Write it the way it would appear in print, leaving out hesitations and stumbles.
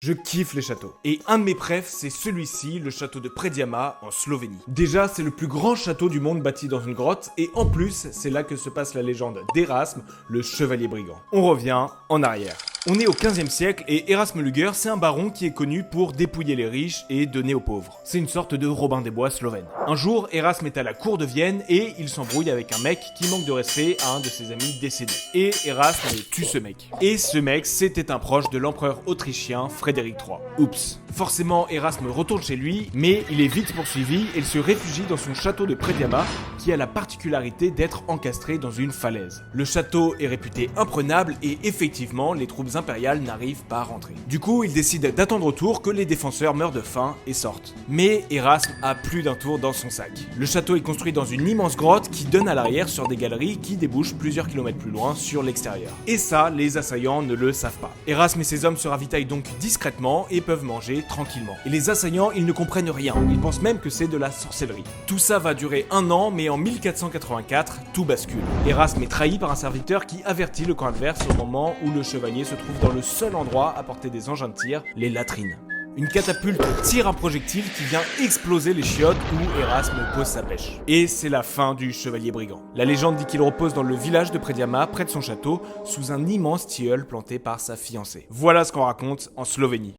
Je kiffe les châteaux. Et un de mes préfs, c'est celui-ci, le château de Prediama, en Slovénie. Déjà, c'est le plus grand château du monde bâti dans une grotte, et en plus, c'est là que se passe la légende d'Erasme, le chevalier brigand. On revient en arrière. On est au 15e siècle et Erasme Luger, c'est un baron qui est connu pour dépouiller les riches et donner aux pauvres. C'est une sorte de Robin des Bois slovène. Un jour, Erasme est à la cour de Vienne et il s'embrouille avec un mec qui manque de respect à un de ses amis décédés. Et Erasme tue ce mec. Et ce mec, c'était un proche de l'empereur autrichien Frédéric III. Oups. Forcément, Erasme retourne chez lui, mais il est vite poursuivi et il se réfugie dans son château de Prediama, qui a la particularité d'être encastré dans une falaise. Le château est réputé imprenable et effectivement, les troupes impériales n'arrivent pas à rentrer. Du coup, il décide d'attendre autour que les défenseurs meurent de faim et sortent. Mais Erasme a plus d'un tour dans son sac. Le château est construit dans une immense grotte qui donne à l'arrière sur des galeries qui débouchent plusieurs kilomètres plus loin sur l'extérieur. Et ça, les assaillants ne le savent pas. Erasme et ses hommes se ravitaillent donc discrètement et peuvent manger tranquillement. Et les assaillants, ils ne comprennent rien. Ils pensent même que c'est de la sorcellerie. Tout ça va durer un an, mais en 1484, tout bascule. Erasme est trahi par un serviteur qui avertit le camp adverse au moment où le chevalier se trouve dans le seul endroit à portée des engins de tir, les latrines. Une catapulte tire un projectile qui vient exploser les chiottes où Erasme pose sa pêche. Et c'est la fin du chevalier brigand. La légende dit qu'il repose dans le village de Prediama, près de son château, sous un immense tilleul planté par sa fiancée. Voilà ce qu'on raconte en Slovénie.